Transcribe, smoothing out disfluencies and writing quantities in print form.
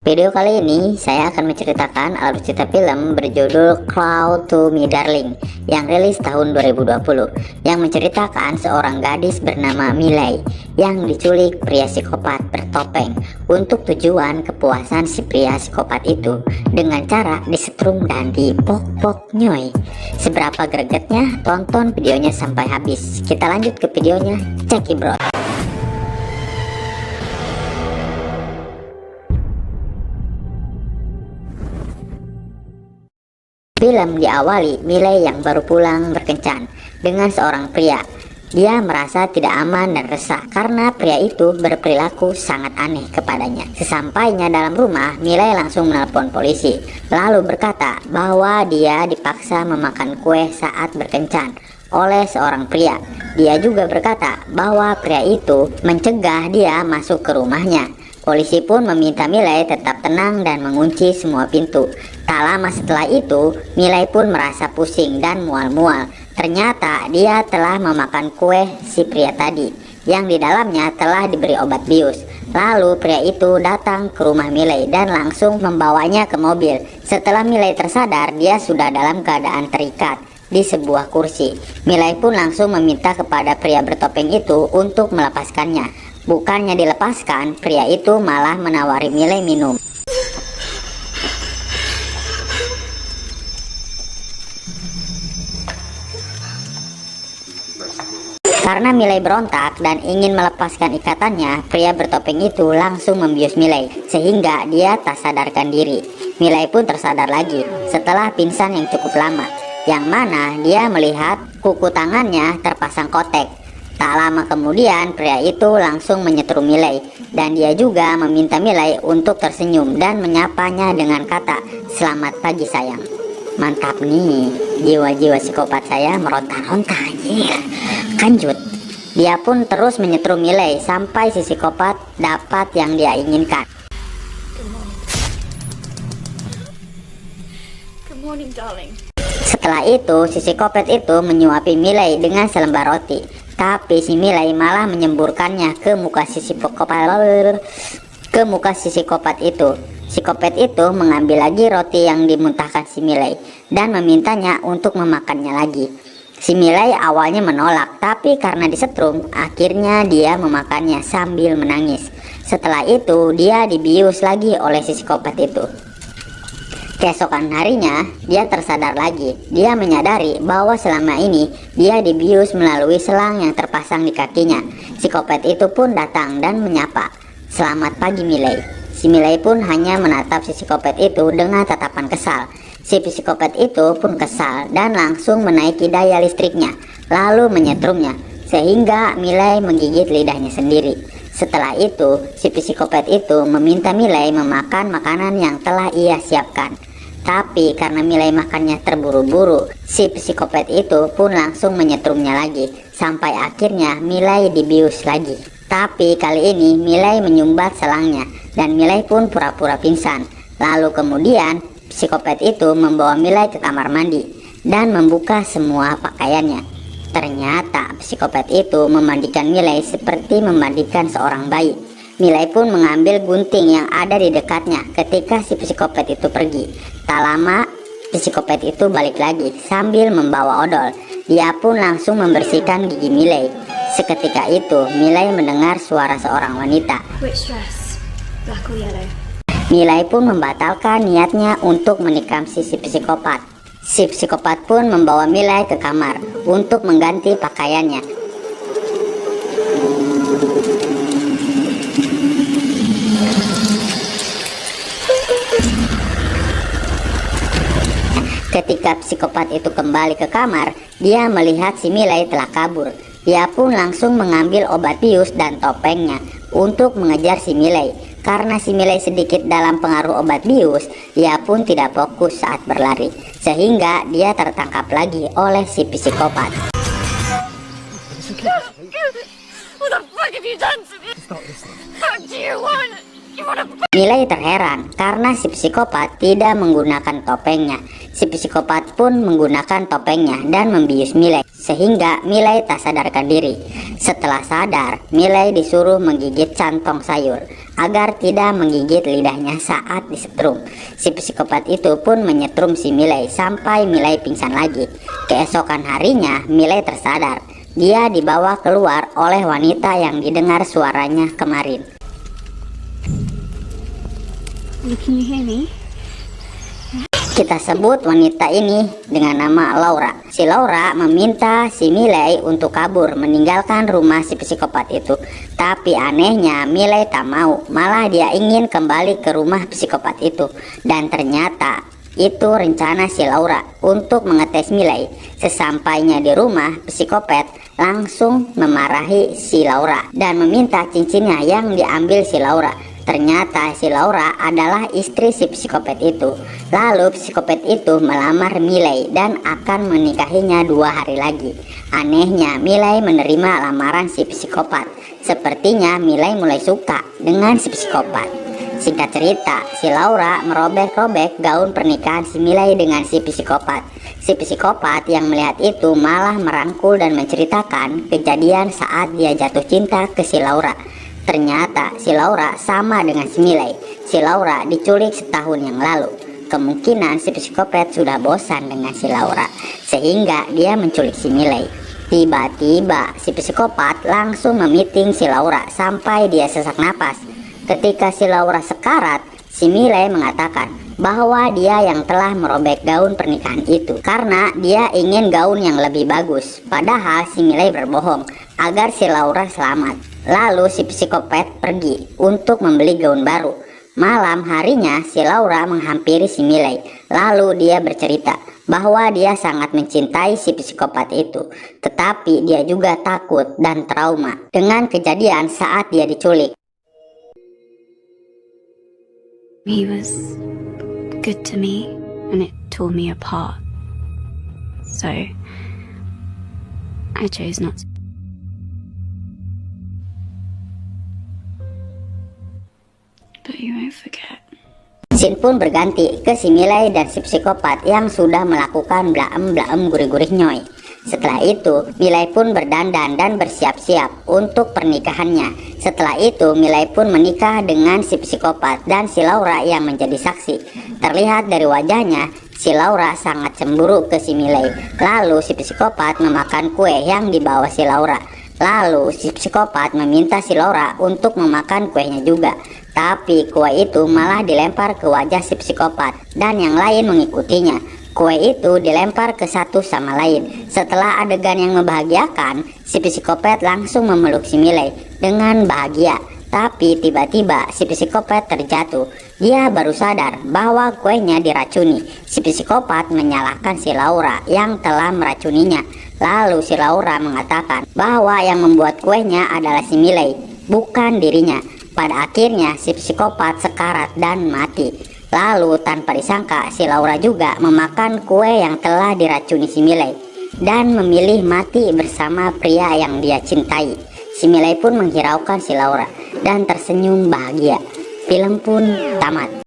Video kali ini saya akan menceritakan alur cerita film berjudul Crawl to Me Darling yang rilis tahun 2020, yang menceritakan seorang gadis bernama Miley yang diculik pria psikopat bertopeng untuk tujuan kepuasan si pria psikopat itu dengan cara disetrum dan dipok-pok nyoy. Seberapa gregetnya? Tonton videonya sampai habis. Kita lanjut ke videonya, check it bro. Film diawali Miley yang baru pulang berkencan dengan seorang pria. Dia merasa tidak aman dan resah karena pria itu berperilaku sangat aneh kepadanya. Sesampainya dalam rumah, Miley langsung menelpon polisi, lalu berkata bahwa dia dipaksa memakan kue saat berkencan oleh seorang pria. Dia juga berkata bahwa pria itu mencegah dia masuk ke rumahnya. Polisi pun meminta Miley tetap tenang dan mengunci semua pintu. Tak lama setelah itu, Miley pun merasa pusing dan mual-mual. Ternyata dia telah memakan kue si pria tadi, yang di dalamnya telah diberi obat bius. Lalu pria itu datang ke rumah Miley dan langsung membawanya ke mobil. Setelah Miley tersadar, dia sudah dalam keadaan terikat di sebuah kursi. Miley pun langsung meminta kepada pria bertopeng itu untuk melepaskannya. Bukannya dilepaskan, pria itu malah menawari Miley minum. Karena Miley berontak dan ingin melepaskan ikatannya, pria bertopeng itu langsung membius Miley sehingga dia tak sadarkan diri. Miley pun tersadar lagi setelah pingsan yang cukup lama, yang mana dia melihat kuku tangannya terpasang kotek. Tak lama kemudian, pria itu langsung menyetrum Miley dan dia juga meminta Miley untuk tersenyum dan menyapanya dengan kata, "Selamat pagi sayang." Mantap nih, jiwa-jiwa psikopat saya meronta-ronta anjir. Lanjut, dia pun terus menyetrum Miley sampai si psikopat dapat yang dia inginkan. Good morning, darling. Setelah itu, si psikopat itu menyuapi Miley dengan selembar roti. Tapi si Miley malah menyemburkannya ke muka si psikopat itu. Psikopat itu mengambil lagi roti yang dimuntahkan si Miley dan memintanya untuk memakannya lagi. Si Miley awalnya menolak, tapi karena disetrum, akhirnya dia memakannya sambil menangis. Setelah itu, dia dibius lagi oleh si psikopat itu. Keesokan harinya, dia tersadar lagi. Dia menyadari bahwa selama ini dia dibius melalui selang yang terpasang di kakinya. Psikopat itu pun datang dan menyapa, "Selamat pagi Miley." Si Miley pun hanya menatap si psikopat itu dengan tatapan kesal. Si psikopat itu pun kesal dan langsung menaiki daya listriknya, lalu menyetrumnya, sehingga Miley menggigit lidahnya sendiri. Setelah itu, si psikopat itu meminta Miley memakan makanan yang telah ia siapkan. Tapi karena Miley makannya terburu-buru, si psikopat itu pun langsung menyetrumnya lagi, sampai akhirnya Miley dibius lagi. Tapi kali ini Miley menyumbat selangnya, dan Miley pun pura-pura pingsan. Lalu kemudian, psikopat itu membawa Miley ke kamar mandi, dan membuka semua pakaiannya. Ternyata psikopat itu memandikan Miley seperti memandikan seorang bayi. Miley pun mengambil gunting yang ada di dekatnya ketika si psikopat itu pergi. Tak lama, psikopat itu balik lagi sambil membawa odol. Dia pun langsung membersihkan gigi Miley. Seketika itu, Miley mendengar suara seorang wanita. Which dress? Black or yellow? Miley pun membatalkan niatnya untuk menikam si psikopat. Si psikopat pun membawa Miley ke kamar untuk mengganti pakaiannya. Ketika psikopat itu kembali ke kamar, dia melihat si Miley telah kabur. Dia pun langsung mengambil obat bius dan topengnya untuk mengejar si Miley. Karena si Miley sedikit dalam pengaruh obat bius, dia pun tidak fokus saat berlari, sehingga dia tertangkap lagi oleh si psikopat. What the fuck have you done to me? What do you want? Miley terheran karena si psikopat tidak menggunakan topengnya. Si psikopat pun menggunakan topengnya dan membius Miley sehingga Miley tak sadarkan diri. Setelah sadar, Miley disuruh menggigit kantong sayur agar tidak menggigit lidahnya saat disetrum. Si psikopat itu pun menyetrum si Miley sampai Miley pingsan lagi. Keesokan harinya, Miley tersadar. Dia dibawa keluar oleh wanita yang didengar suaranya kemarin. Can you hear me? Kita sebut wanita ini dengan nama Laura. Si Laura meminta si Miley untuk kabur meninggalkan rumah si psikopat itu. Tapi anehnya Miley tak mau, malah dia ingin kembali ke rumah psikopat itu. Dan ternyata itu rencana si Laura untuk mengetes Miley. Sesampainya di rumah, psikopat langsung memarahi si Laura dan meminta cincinnya yang diambil si Laura. Ternyata si Laura adalah istri si psikopat itu. Lalu psikopat itu melamar Miley dan akan menikahinya 2 hari lagi. Anehnya Miley menerima lamaran si psikopat. Sepertinya Miley mulai suka dengan si psikopat. Singkat cerita, si Laura merobek-robek gaun pernikahan si Miley dengan si psikopat. Si psikopat yang melihat itu malah merangkul dan menceritakan kejadian saat dia jatuh cinta ke si Laura. Ternyata si Laura sama dengan si Miley. Si Laura diculik setahun yang lalu. Kemungkinan si psikopat sudah bosan dengan si Laura sehingga dia menculik si Miley. Tiba-tiba si psikopat langsung memiting si Laura sampai dia sesak napas. Ketika si Laura sekarat, si Miley mengatakan bahwa dia yang telah merobek gaun pernikahan itu karena dia ingin gaun yang lebih bagus. Padahal si Miley berbohong agar si Laura selamat. Lalu si psikopat pergi untuk membeli gaun baru. Malam harinya si Laura menghampiri si Miley. Lalu dia bercerita bahwa dia sangat mencintai si psikopat itu. Tetapi dia juga takut dan trauma dengan kejadian saat dia diculik. He was good to me and it tore me apart. So I chose not to. But you won't forget. Scene pun berganti ke si Miley dan si psikopat yang sudah melakukan blaem-blaem gurih-gurih nyoy. Setelah itu, Miley pun berdandan dan bersiap-siap untuk pernikahannya. Setelah itu, Miley pun menikah dengan si psikopat dan si Laura yang menjadi saksi. Terlihat dari wajahnya, si Laura sangat cemburu ke si Miley. Lalu si psikopat memakan kue yang dibawa si Laura. Lalu si psikopat meminta si Laura untuk memakan kuenya juga. Tapi kue itu malah dilempar ke wajah si psikopat dan yang lain mengikutinya. Kue itu dilempar ke satu sama lain. Setelah adegan yang membahagiakan, si psikopat langsung memeluk si Miley dengan bahagia. Tapi tiba-tiba si psikopat terjatuh. Dia baru sadar bahwa kuenya diracuni. Si psikopat menyalahkan si Laura yang telah meracuninya. Lalu si Laura mengatakan bahwa yang membuat kuenya adalah si Miley, bukan dirinya. Pada akhirnya si psikopat sekarat dan mati. Lalu tanpa disangka si Laura juga memakan kue yang telah diracuni si Miley dan memilih mati bersama pria yang dia cintai. Si Miley pun menghiraukan si Laura dan tersenyum bahagia. Film pun tamat.